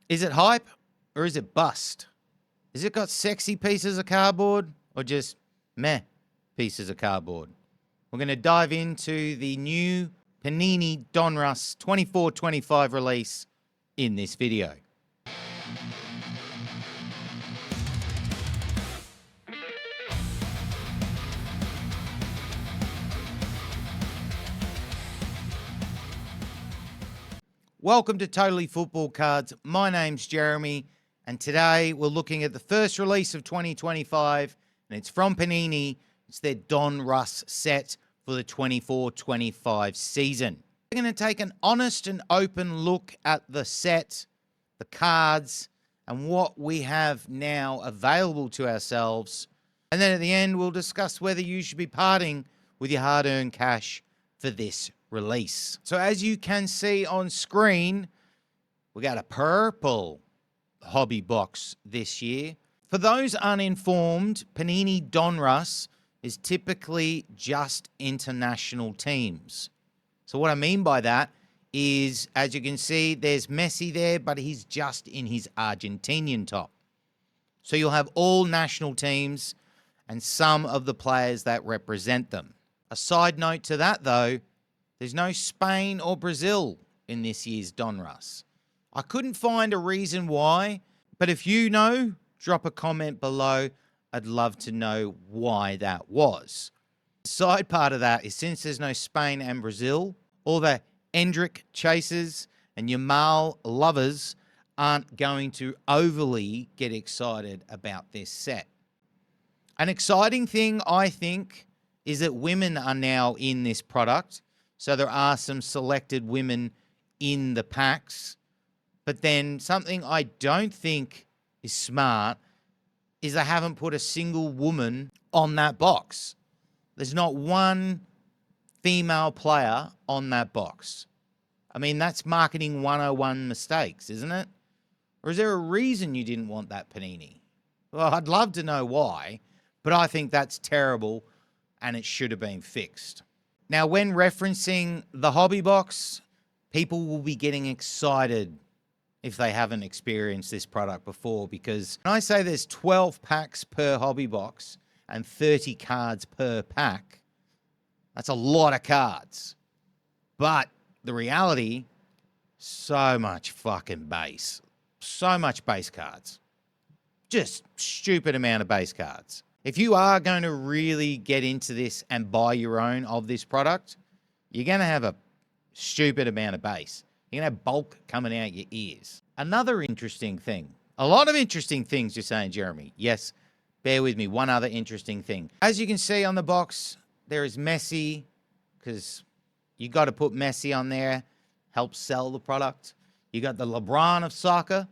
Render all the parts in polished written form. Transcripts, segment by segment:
Is it hype or is it bust? Has it got sexy pieces of cardboard or just meh pieces of cardboard? We're going to dive into the new Panini Donruss 24-25 release in this video. Welcome to Totally Football Cards. My name's Jeremy, and today we're looking at the first release of 2025, and it's from Panini. It's their Donruss set for the 24-25 season. We're going to take an honest and open look at the set, the cards, and what we have now available to ourselves. And then at the end, we'll discuss whether you should be parting with your hard-earned cash for this release. So as you can see on screen, we got a purple hobby box this year. For those uninformed, Panini Donruss is typically just international teams. So what I mean by that is, as you can see, there's Messi there, but he's just in his Argentinian top. So you'll have all national teams and some of the players that represent them. A side note to that, though, there's no Spain or Brazil in this year's Donruss. I couldn't find a reason why, but if you know, drop a comment below. I'd love to know why that was. The side part of that is, since there's no Spain and Brazil, all the Hendrick chasers and Yamal lovers aren't going to overly get excited about this set. An exciting thing, I think, is that women are now in this product. So there are some selected women in the packs. But then something I don't think is smart is they haven't put a single woman on that box. There's not one female player on that box. I mean, that's marketing 101 mistakes, isn't it? Or is there a reason you didn't want that, Panini? Well, I'd love to know why, but I think that's terrible and it should have been fixed. Now, when referencing the hobby box, people will be getting excited if they haven't experienced this product before, because when I say there's 12 packs per hobby box and 30 cards per pack, that's a lot of cards. But the reality, so much fucking base. So much base cards. Just stupid amount of base cards. If you are going to really get into this and buy your own of this product, you're going to have a stupid amount of base. You're going to have bulk coming out your ears. Another interesting thing. A lot of interesting things you're saying, Jeremy. Yes, bear with me. One other interesting thing. As you can see on the box, there is Messi, because you got to put Messi on there. Help sell the product. You got the LeBron of soccer.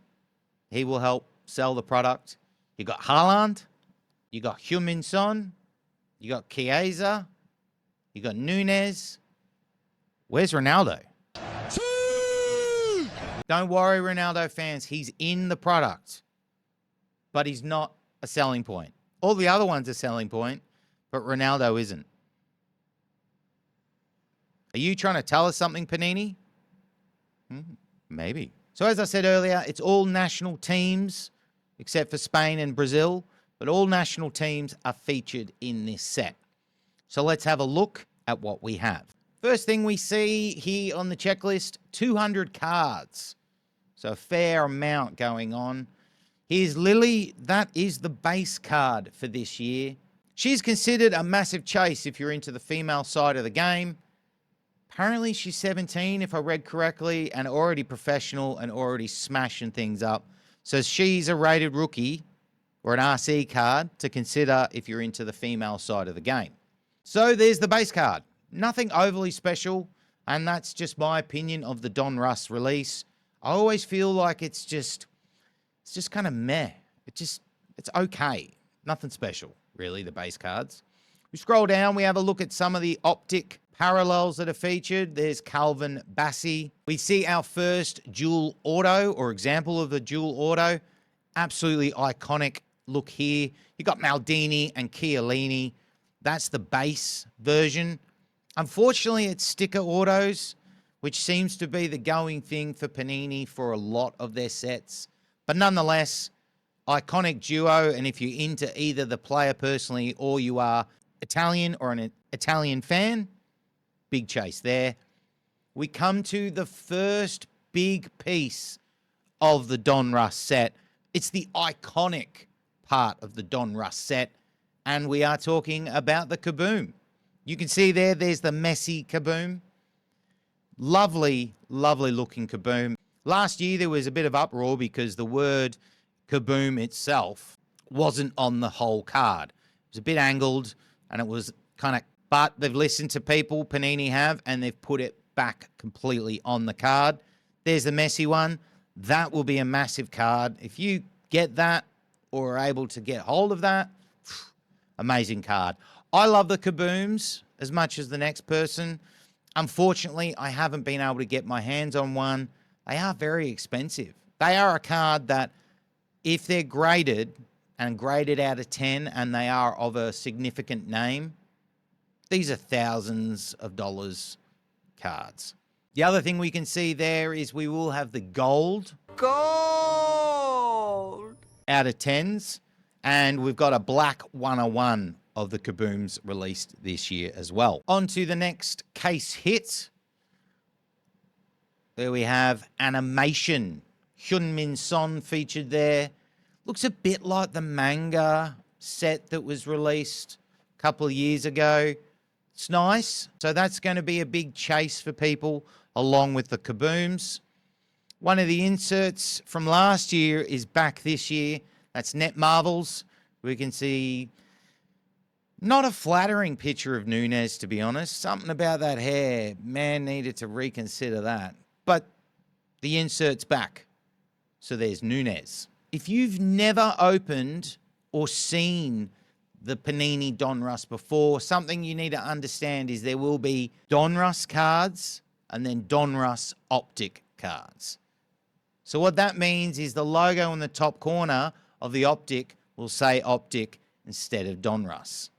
He will help sell the product. You got Haaland. You got Heung-min Son. You got Chiesa. You got Nunez. Where's Ronaldo? Don't worry, Ronaldo fans. He's in the product. But he's not a selling point. All the other ones are selling point, but Ronaldo isn't. Are you trying to tell us something, Panini? Maybe. So as I said earlier, it's all national teams, except for Spain and Brazil. But all national teams are featured in this set. So let's have a look at what we have. First thing we see here on the checklist, 200 cards. So a fair amount going on. Here's Lily. That is the base card for this year. She's considered a massive chase if you're into the female side of the game. Apparently she's 17, if I read correctly, and already professional and already smashing things up. So she's a rated rookie, or an RC card to consider if you're into the female side of the game. So there's the base card. Nothing overly special, and that's just my opinion of the Donruss release. I always feel like it's just kind of meh. It's okay. Nothing special, really, the base cards. We scroll down, we have a look at some of the optic parallels that are featured. There's Calvin Bassey. We see our first dual auto, or example of the dual auto. Absolutely iconic look here. You got Maldini and Chiellini. That's the base version. Unfortunately, it's sticker autos, which seems to be the going thing for Panini for a lot of their sets. But nonetheless, iconic duo, and if you're into either the player personally or you are Italian or an Italian fan, big chase there. We come to the first big piece of the Donruss set. It's the iconic part of the Donruss set, and we are talking about the Kaboom. You can see there's the Messi Kaboom. Lovely, lovely looking Kaboom. Last year there was a bit of uproar because the word Kaboom itself wasn't on the whole card. It was a bit angled and it was kind of, but they've listened to people, Panini have, and they've put it back completely on the card. There's the Messi one. That will be a massive card. If you get that or are able to get hold of that, amazing card. I love the Kabooms as much as the next person. Unfortunately, I haven't been able to get my hands on one. They are very expensive. They are a card that if they're graded and graded out of 10 and they are of a significant name, these are thousands of dollars cards. The other thing we can see there is we will have the gold. Gold! Out of 10s. And we've got a black 101 of the Kabooms released this year as well. On to the next case hit. There we have animation. Hyunmin Son featured there. Looks a bit like the manga set that was released a couple of years ago. It's nice. So that's going to be a big chase for people along with the Kabooms. One of the inserts from last year is back this year. That's Net Marvels. We can see not a flattering picture of Nunez, to be honest. Something about that hair. Man needed to reconsider that. But the insert's back. So there's Nunez. If you've never opened or seen the Panini Donruss before, something you need to understand is there will be Donruss cards and then Donruss Optic cards. So what that means is the logo in the top corner of the Optic will say Optic instead of Donruss.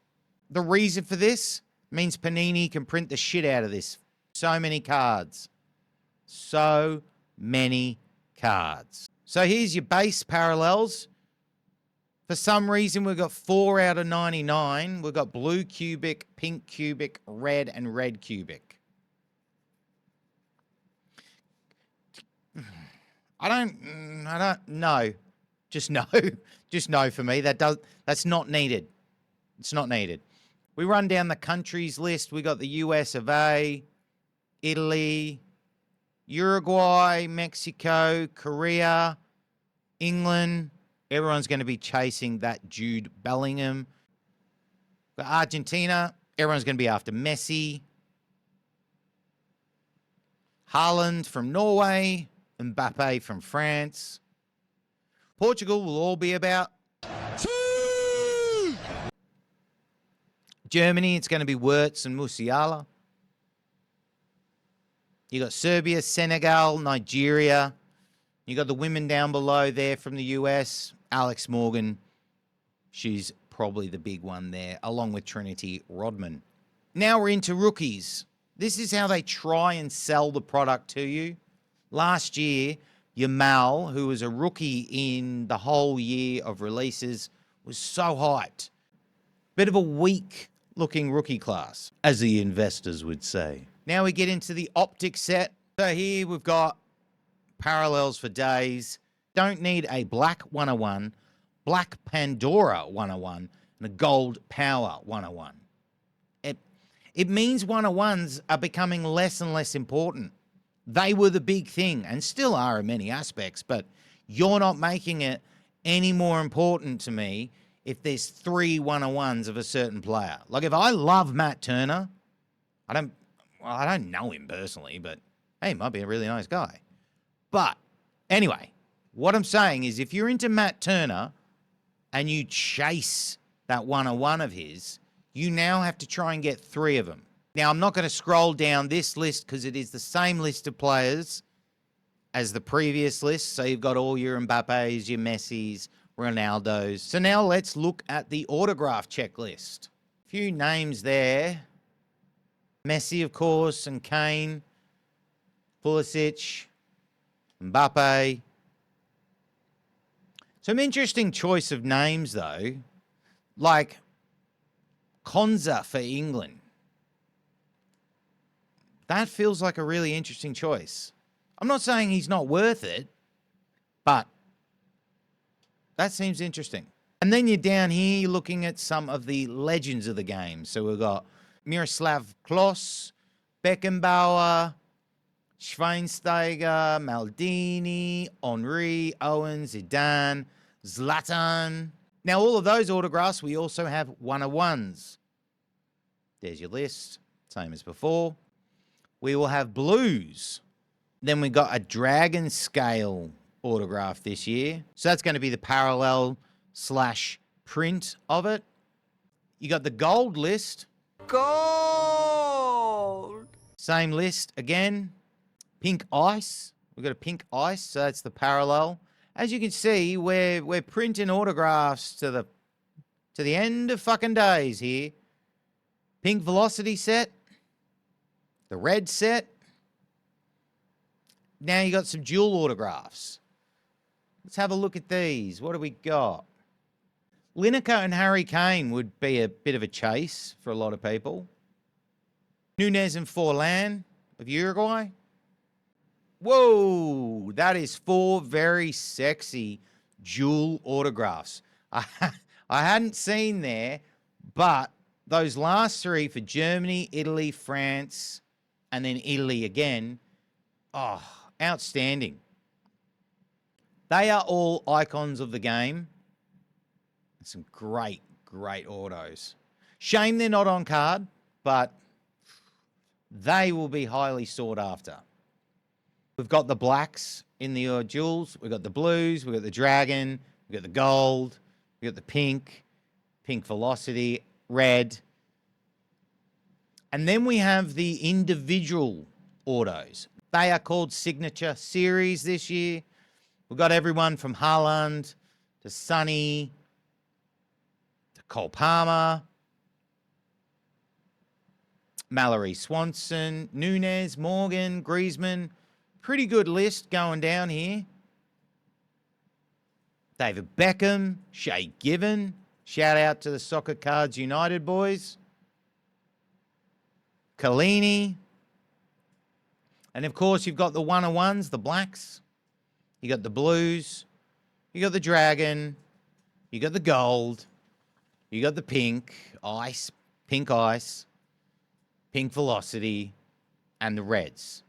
The reason for this means Panini can print the shit out of this. So many cards. So many cards. So here's your base parallels. For some reason, we've got 4 out of 99. We've got blue cubic, pink cubic, red, and red cubic. I don't know. Just no. Just no for me. That's not needed. It's not needed. We run down the countries list. We got the US of A, Italy, Uruguay, Mexico, Korea, England. Everyone's going to be chasing that Jude Bellingham. For Argentina, everyone's going to be after Messi. Haaland from Norway. Mbappe from France. Portugal will all be about. Germany, it's going to be Wirtz and Musiala. You got Serbia, Senegal, Nigeria. You got the women down below there from the US. Alex Morgan. She's probably the big one there, along with Trinity Rodman. Now we're into rookies. This is how they try and sell the product to you. Last year, Yamal, who was a rookie in the whole year of releases, was so hyped. Bit of a weak-looking rookie class, as the investors would say. Now we get into the Optic set. So here we've got parallels for days. Don't need a black 101, black Pandora 101, and a gold Power 101. It means 101s are becoming less and less important. They were the big thing and still are in many aspects, but you're not making it any more important to me if there's 3 101s of a certain player. Like if I love Matt Turner, I don't know him personally, but hey, he might be a really nice guy. But anyway, what I'm saying is if you're into Matt Turner and you chase that 101 of his, you now have to try and get 3 of them. Now, I'm not going to scroll down this list because it is the same list of players as the previous list. So you've got all your Mbappes, your Messis, Ronaldos. So now let's look at the autograph checklist. A few names there. Messi, of course, and Kane. Pulisic, Mbappe. Some interesting choice of names, though, like Konza for England. That feels like a really interesting choice. I'm not saying he's not worth it, but that seems interesting. And then you're down here looking at some of the legends of the game. So we've got Miroslav Klose, Beckenbauer, Schweinsteiger, Maldini, Henry, Owen, Zidane, Zlatan. Now, all of those autographs, we also have one-of-ones. There's your list, same as before. We will have blues. Then we got a dragon scale autograph this year. So that's going to be the parallel / print of it. You got the gold list. Gold! Same list again. Pink ice. We've got a pink ice, so that's the parallel. As you can see, we're printing autographs to the end of fucking days here. Pink velocity set. The red set. Now you got some dual autographs. Let's have a look at these. What do we got? Lineker and Harry Kane would be a bit of a chase for a lot of people. Nunez and Forlan of Uruguay. Whoa, that is 4 very sexy dual autographs. I hadn't seen there, but those last 3 for Germany, Italy, France, and then Italy again. Oh, outstanding. They are all icons of the game. Some great, great autos. Shame they're not on card, but they will be highly sought after. We've got the blacks in the duels. We've got the blues. We've got the dragon. We've got the gold. We've got the pink velocity, red. And then we have the individual autos. They are called Signature Series this year. We've got everyone from Haaland to Sonny to Cole Palmer, Mallory Swanson, Nunez, Morgan, Griezmann. Pretty good list going down here. David Beckham, Shay Given. Shout out to the Soccer Cards United boys. Collini. And of course, you've got the one-of-ones, the blacks. You got the blues. You got the dragon. You got the gold. You got the pink ice, pink velocity, and the reds.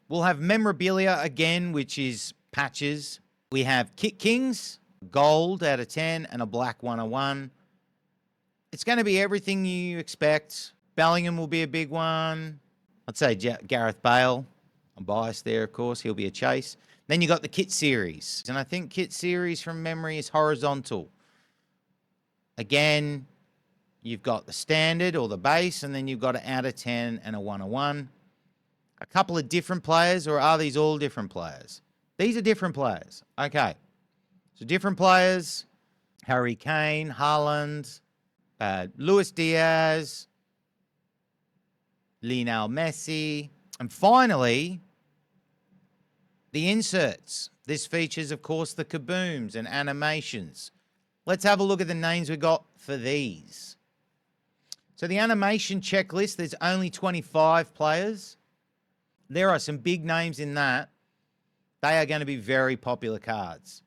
We'll have memorabilia again, which is patches. We have Kit Kings, gold out of 10, and a black 101. It's going to be everything you expect. Bellingham will be a big one. I'd say Gareth Bale. I'm biased there, of course. He'll be a chase. Then you got the kit series. And I think kit series from memory is horizontal. Again, you've got the standard or the base, and then you've got an out of 10 and a 101. A couple of different players, or are these all different players? These are different players. Okay. So different players. Harry Kane, Haaland, Luis Diaz, Lionel Messi. And finally, the inserts. This features, of course, the kabooms and animations. Let's have a look at the names we got for these. So the animation checklist, there's only 25 players. There are some big names in that. They are going to be very popular cards.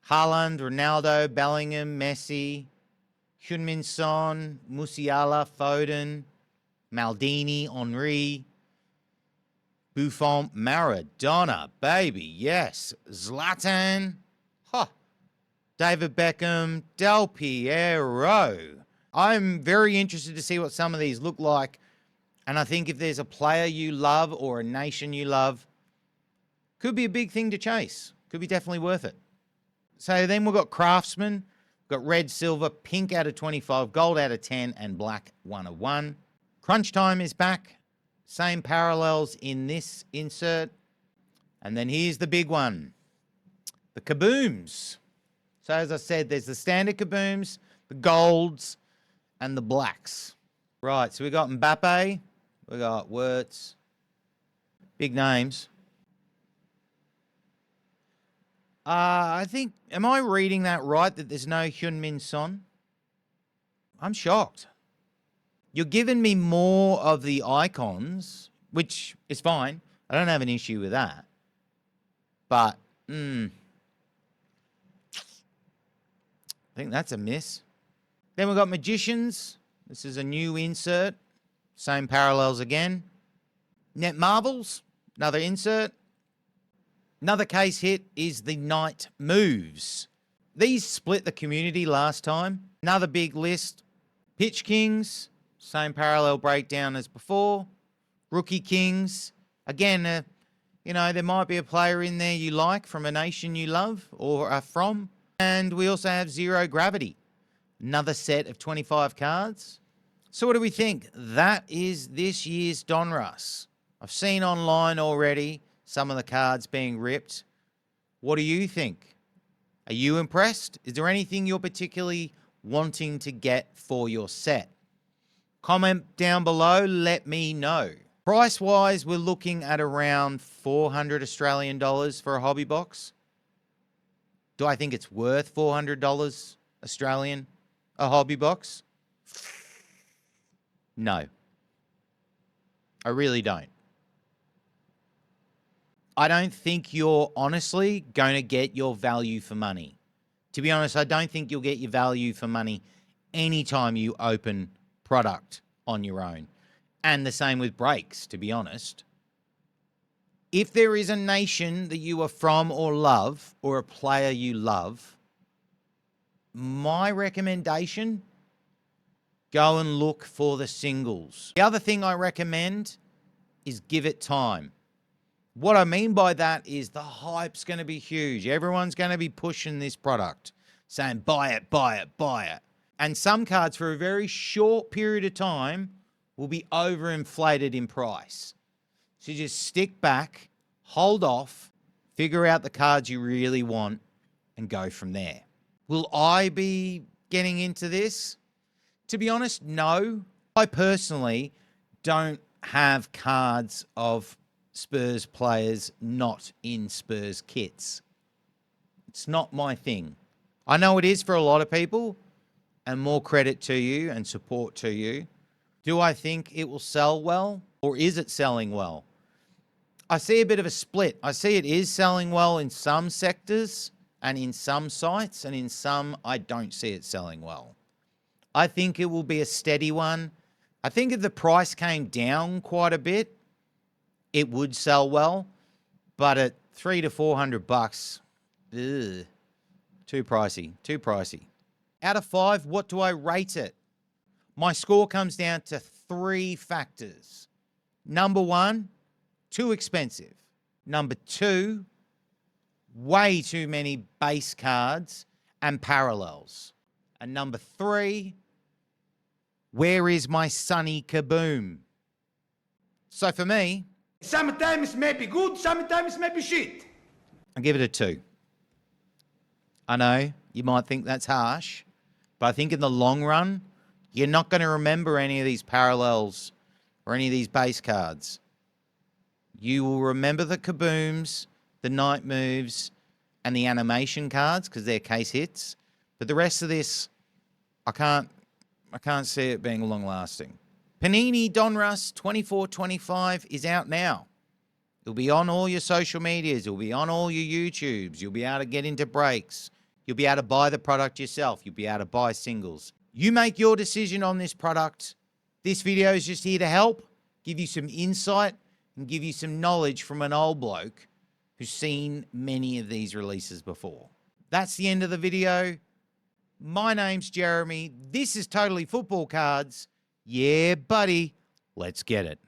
Haaland, Ronaldo, Bellingham, Messi, Heung-min Son, Musiala, Foden, Maldini, Henry, Buffon, Maradona, baby, yes. Zlatan, David Beckham, Del Piero. I'm very interested to see what some of these look like. And I think if there's a player you love or a nation you love, could be a big thing to chase. Could be definitely worth it. So then we've got Craftsman. We've got red, silver, pink out of 25, gold out of 10, and black 101. Crunch Time is back. Same parallels in this insert. And then here's the big one. The kabooms. So as I said, there's the standard kabooms, the golds, and the blacks. Right, so we got Mbappe. We got Wirtz. Big names. I think, am I reading that right, that there's no Hyun-Min Son? I'm shocked. You're giving me more of the icons, which is fine. I don't have an issue with that. But, I think that's a miss. Then we've got Magicians. This is a new insert. Same parallels again. Net Marvels, another insert. Another case hit is the Night Moves. These split the community last time. Another big list. Pitch Kings, same parallel breakdown as before. Rookie Kings. Again, there might be a player in there you like from a nation you love or are from. And we also have Zero Gravity. Another set of 25 cards. So what do we think? That is this year's Donruss. I've seen online already some of the cards being ripped. What do you think? Are you impressed? Is there anything you're particularly wanting to get for your set? Comment down below, let me know. Price-wise, we're looking at around 400 Australian dollars for a hobby box. Do I think it's worth 400 dollars Australian, a hobby box? No. I really don't. I don't think you're honestly going to get your value for money. To be honest, I don't think you'll get your value for money anytime you open product on your own. And the same with breaks, to be honest. If there is a nation that you are from or love, or a player you love, my recommendation, go and look for the singles. The other thing I recommend is give it time. What I mean by that is the hype's going to be huge. Everyone's going to be pushing this product, saying buy it, buy it, buy it. And some cards for a very short period of time will be overinflated in price. So just stick back, hold off, figure out the cards you really want, and go from there. Will I be getting into this? To be honest, no. I personally don't have cards of Spurs players not in Spurs kits. It's not my thing. I know it is for a lot of people, and more credit to you and support to you. Do I think it will sell well, or is it selling well? I see a bit of a split. I see it is selling well in some sectors and in some sites, and in some I don't see it selling well. I think it will be a steady one. I think if the price came down quite a bit, it would sell well, but at $300 to $400, ugh, too pricey, too pricey. Out of 5, what do I rate it? My score comes down to 3 factors. Number 1, too expensive. Number 2, way too many base cards and parallels. And number 3, where is my Sunny Kaboom? So for me, sometimes may be good, sometimes may be shit. I'll give it a 2. I know you might think that's harsh, but I think in the long run, you're not going to remember any of these parallels or any of these base cards. You will remember the kabooms, the night moves, and the animation cards because they're case hits. But the rest of this, I can't see it being long lasting. Panini Donruss 24-25 is out now. It'll be on all your social medias. It'll be on all your YouTubes. You'll be able to get into breaks. You'll be able to buy the product yourself. You'll be able to buy singles. You make your decision on this product. This video is just here to help, give you some insight, and give you some knowledge from an old bloke who's seen many of these releases before. That's the end of the video. My name's Jeremy. This is Totally Football Cards. Yeah, buddy. Let's get it.